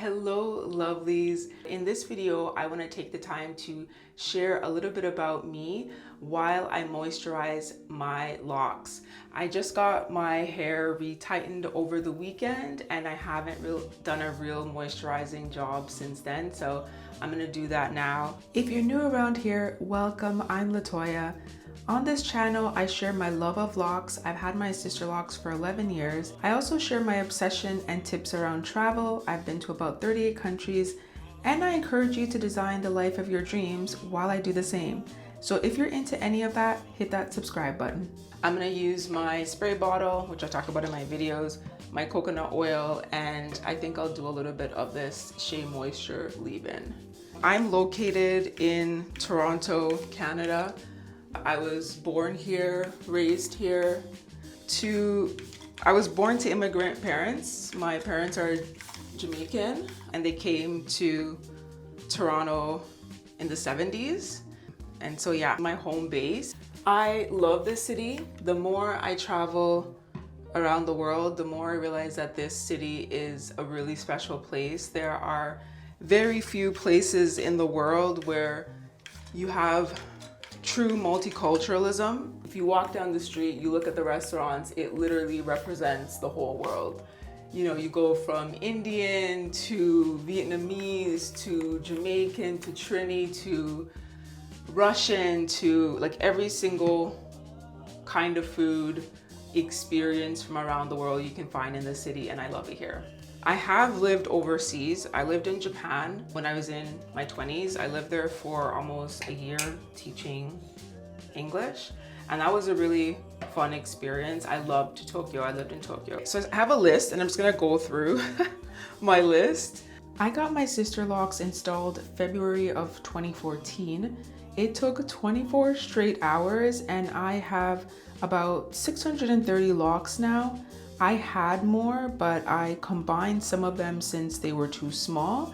Hello lovelies. In this video, I want to take the time to share a little bit about me while I moisturize my locks. I just got my hair retightened over the weekend and I haven't done a real moisturizing job since then, so I'm going to do that now. If you're new around here, welcome. I'm Latoya. On this channel, I share my love of locks. I've had my Sisterlocks for 11 years. I also share my obsession and tips around travel. I've been to about 38 countries, and I encourage you to design the life of your dreams while I do the same. So if you're into any of that, hit that subscribe button. I'm gonna use my spray bottle, which I talk about in my videos, my coconut oil, and I think I'll do a little bit of this Shea Moisture leave-in. I'm located in Toronto, Canada. I was born here, raised here. I was born to immigrant parents. My parents are Jamaican and they came to Toronto in the 70s. And so yeah, my home base. I love this city. The more I travel around the world, the more I realize that this city is a really special place. There are very few places in the world where you have true multiculturalism. If you walk down the street, you look at the restaurants, it literally represents the whole world. You know, you go from Indian to Vietnamese to Jamaican to Trini to Russian to like every single kind of food experience from around the world you can find in the city, and I love it here. I have lived overseas. I lived in Japan when I was in my 20s. I lived there for almost a year teaching English, and that was a really fun experience. I loved Tokyo. I lived in Tokyo. So I have a list and I'm just gonna go through my list. I got my Sisterlocks installed February of 2014. It took 24 straight hours and I have about 630 locks now. I had more, but I combined some of them since they were too small,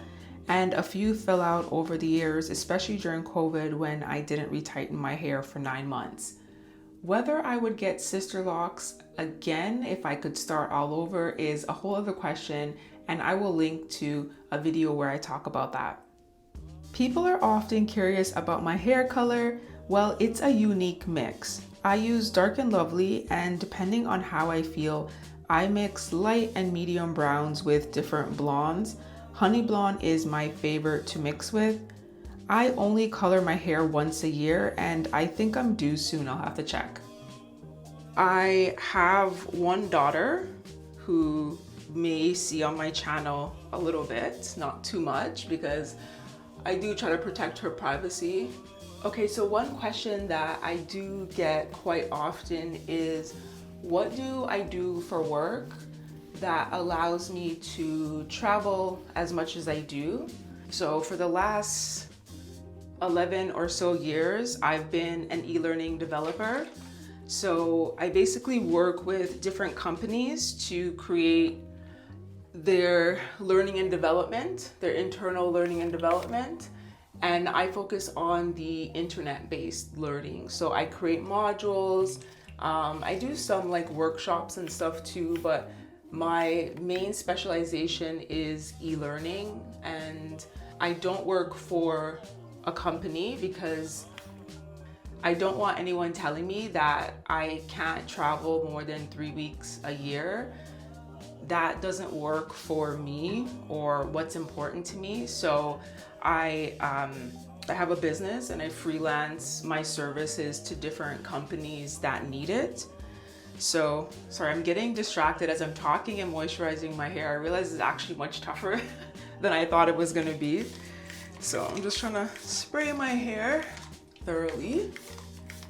and a few fell out over the years, especially during COVID when I didn't retighten my hair for 9 months. Whether I would get Sisterlocks again if I could start all over is a whole other question, and I will link to a video where I talk about that. People are often curious about my hair color. Well, it's a unique mix. I use Dark and Lovely, and depending on how I feel, I mix light and medium browns with different blondes. Honey blonde is my favorite to mix with. I only color my hair once a year and I think I'm due soon. I'll have to check. I have one daughter who may see on my channel a little bit, not too much, because I do try to protect her privacy. Okay, so one question that I do get quite often is, what do I do for work that allows me to travel as much as I do? So for the last 11 or so years, I've been an e-learning developer. So I basically work with different companies to create their learning and development, their internal learning and development. And I focus on the internet-based learning. So I create modules. I do some like workshops and stuff too, but my main specialization is e-learning, and I don't work for a company because I don't want anyone telling me that I can't travel more than 3 weeks a year. That doesn't work for me or what's important to me. So I have a business and I freelance my services to different companies that need it. So, sorry, I'm getting distracted as I'm talking and moisturizing my hair. I realize it's actually much tougher than I thought it was gonna be. So I'm just trying to spray my hair thoroughly.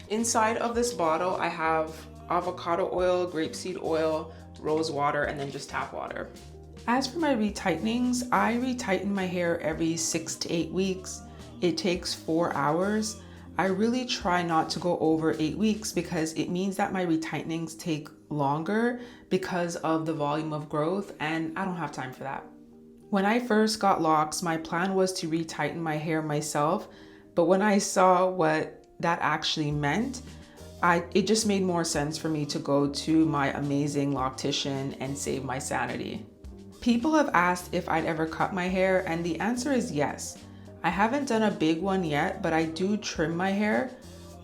Inside of this bottle, I have avocado oil, grapeseed oil, rose water, and then just tap water. As for my retightenings, I retighten my hair every 6 to 8 weeks. It takes 4 hours. I really try not to go over 8 weeks because it means that my retightenings take longer because of the volume of growth, and I don't have time for that. When I first got locks, my plan was to retighten my hair myself, but when I saw what that actually meant, it just made more sense for me to go to my amazing loctician and save my sanity. People have asked if I'd ever cut my hair, and the answer is yes. I haven't done a big one yet, but I do trim my hair.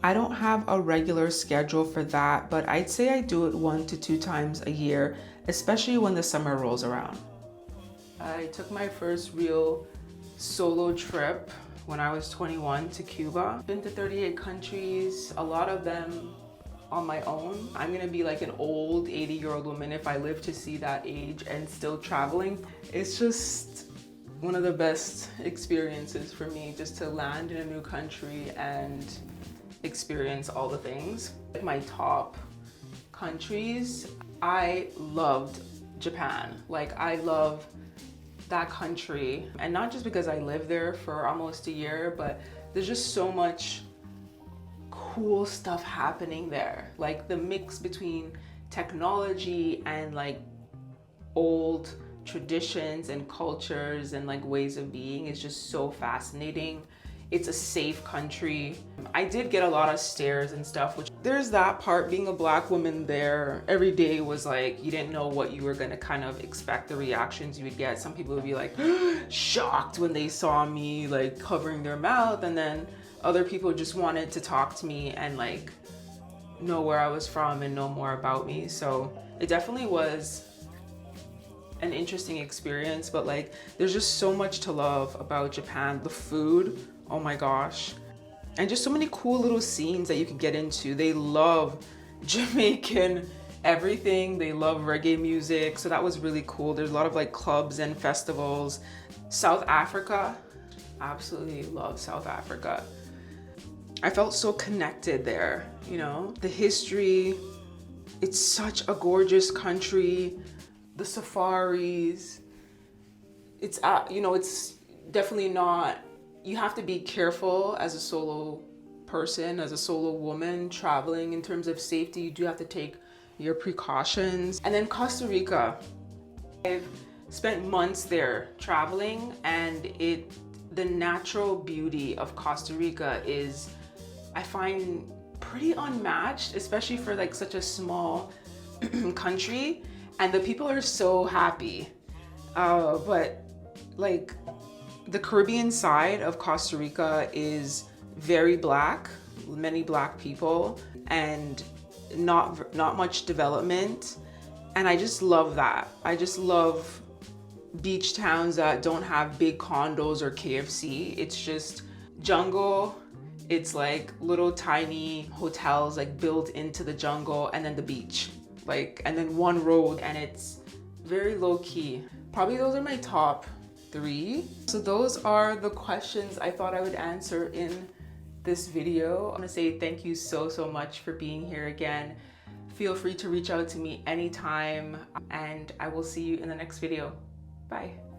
I don't have a regular schedule for that, but I'd say I do it 1 to 2 times a year, especially when the summer rolls around. I took my first real solo trip when I was 21 to Cuba. Been to 38 countries, a lot of them on my own. I'm gonna be like an old 80-year-old woman if I live to see that age and still traveling. It's just one of the best experiences for me, just to land in a new country and experience all the things. My top countries, I loved Japan. Like, I love that country, and not just because I lived there for almost a year, but there's just so much cool stuff happening there. Like the mix between technology and like old traditions and cultures and like ways of being is just so fascinating. It's a safe country. I did get a lot of stares and stuff, which there's that part. Being a Black woman there every day was like, you didn't know what you were gonna kind of expect, the reactions you would get. Some people would be like shocked when they saw me like covering their mouth, and then other people just wanted to talk to me and like know where I was from and know more about me. So it definitely was an interesting experience, but like there's just so much to love about Japan. The food, oh my gosh, and just so many cool little scenes that you can get into. They love Jamaican everything. They love reggae music, so that was really cool. There's a lot of like clubs and festivals. South Africa, absolutely love South Africa. I felt so connected there, you know, the history. It's such a gorgeous country. The safaris, it's you know, it's definitely not, you have to be careful as a solo person, as a solo woman traveling in terms of safety. You do have to take your precautions. And then Costa Rica, I've spent months there traveling, and the natural beauty of Costa Rica is, I find, pretty unmatched, especially for like such a small country. And the people are so happy. But like the Caribbean side of Costa Rica is very Black, many Black people, and not much development. And I just love that. I just love beach towns that don't have big condos or KFC. It's just jungle. It's like little tiny hotels like built into the jungle, and then the beach, like, and then one road, and it's very low key. Probably those are my top 3. So those are the questions I thought I would answer in this video. I want to say thank you so much for being here again. Feel free to reach out to me anytime, and I will see you in the next video. Bye.